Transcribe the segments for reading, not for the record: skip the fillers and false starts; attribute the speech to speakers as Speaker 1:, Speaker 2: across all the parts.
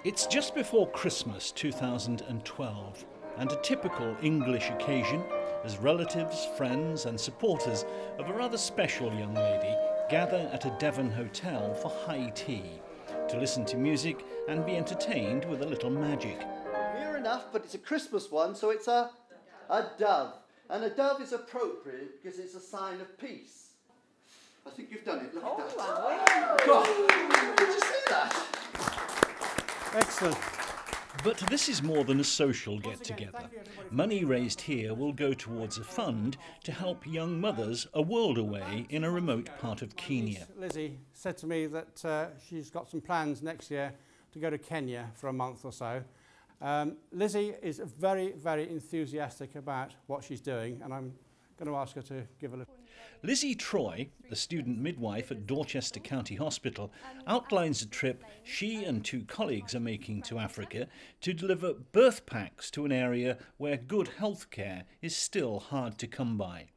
Speaker 1: It's just before Christmas 2012 and a typical English occasion as relatives, friends and supporters of a rather special young lady gather at a Devon hotel for high tea to listen to music and be entertained with a little magic.
Speaker 2: Near enough, but it's a Christmas one, so it's a dove. And a dove is appropriate because it's a sign of peace. I think you've done it. Look at that. Wow. God, did you see that?
Speaker 3: Excellent.
Speaker 1: But this is more than a social get-together. Money raised here will go towards a fund to help young mothers a world away in a remote part of Kenya.
Speaker 3: Lizzie said to me that she's got some plans next year to go to Kenya for a month or so. Lizzie is very, very enthusiastic about what she's doing, and I'm going to ask her to give a little.
Speaker 1: Lizzie Troy, a student midwife at Dorchester County Hospital, outlines a trip she and two colleagues are making to Africa to deliver birth packs to an area where good health care is still hard to come by.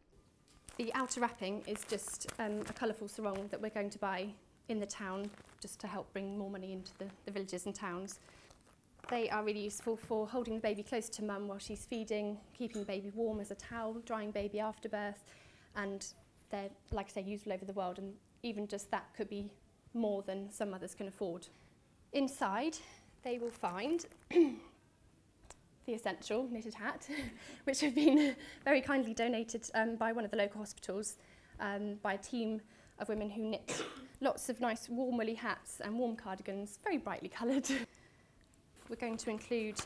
Speaker 4: The outer wrapping is just a colourful sarong that we're going to buy in the town just to help bring more money into the villages and towns. They are really useful for holding the baby close to mum while she's feeding, keeping the baby warm as a towel, drying baby after birth, and they're, like I say, used all over the world, and even just that could be more than some mothers can afford. Inside, they will find the essential knitted hat, which have been very kindly donated by one of the local hospitals, by a team of women who knit lots of nice warm woolly hats and warm cardigans, very brightly coloured. We're going to include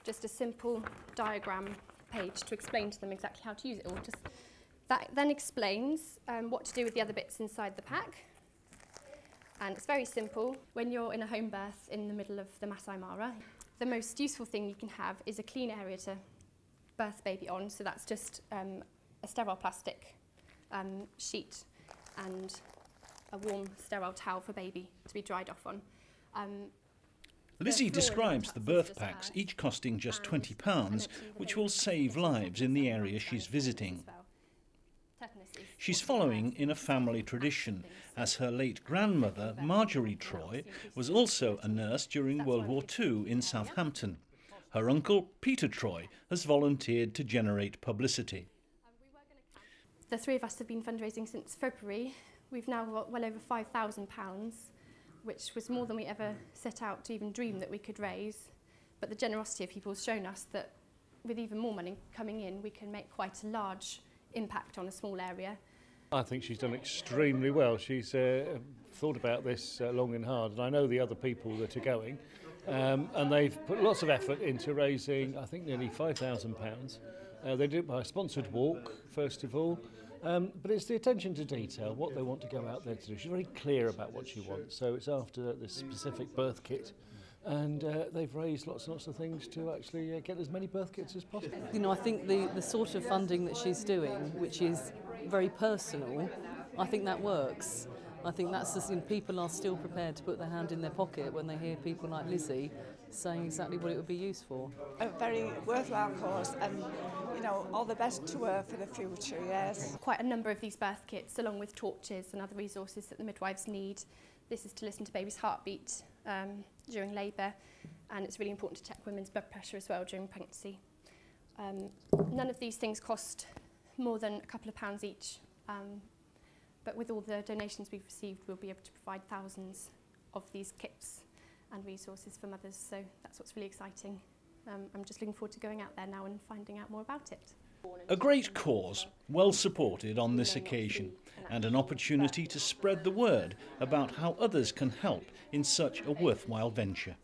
Speaker 4: just a simple diagram page to explain to them exactly how to use it all. That then explains what to do with the other bits inside the pack. And it's very simple. When you're in a home birth in the middle of the Masai Mara, the most useful thing you can have is a clean area to birth baby on. So that's just a sterile plastic sheet and a warm sterile towel for baby to be dried off on.
Speaker 1: Lizzie describes the birth packs, each costing just £20, which will save lives in the area she's visiting. She's following in a family tradition, as her late grandmother, Marjorie Troy, was also a nurse during World War II in Southampton. Her uncle, Peter Troy, has volunteered to generate publicity.
Speaker 4: The three of us have been fundraising since February. We've now got well over £5,000, which was more than we ever set out to even dream that we could raise. But the generosity of people has shown us that with even more money coming in, we can make quite a large impact on a small area.
Speaker 5: I think she's done extremely well. She's thought about this long and hard, and I know the other people that are going, and they've put lots of effort into raising, I think, nearly £5,000. They did it by a sponsored walk, first of all, but it's the attention to detail, what they want to go out there to do. She's very clear about what she wants, so it's after this specific birth kit. And they've raised lots and lots of things to actually get as many birth kits as possible.
Speaker 6: You know, I think the sort of funding that she's doing, which is very personal, I think that works. I think that's just, you know, people are still prepared to put their hand in their pocket when they hear people like Lizzie saying exactly what it would be used for.
Speaker 7: A very worthwhile cause, and you know, all the best to her for the future, yes.
Speaker 4: Quite a number of these birth kits, along with torches and other resources that the midwives need. This is to listen to baby's heartbeat during labour, and it's really important to check women's blood pressure as well during pregnancy. None of these things cost more than a couple of pounds each, but with all the donations we've received, we'll be able to provide thousands of these kits and resources for mothers, so that's what's really exciting. I'm just looking forward to going out there now and finding out more about it.
Speaker 1: A great cause, well supported on this occasion, and an opportunity to spread the word about how others can help in such a worthwhile venture.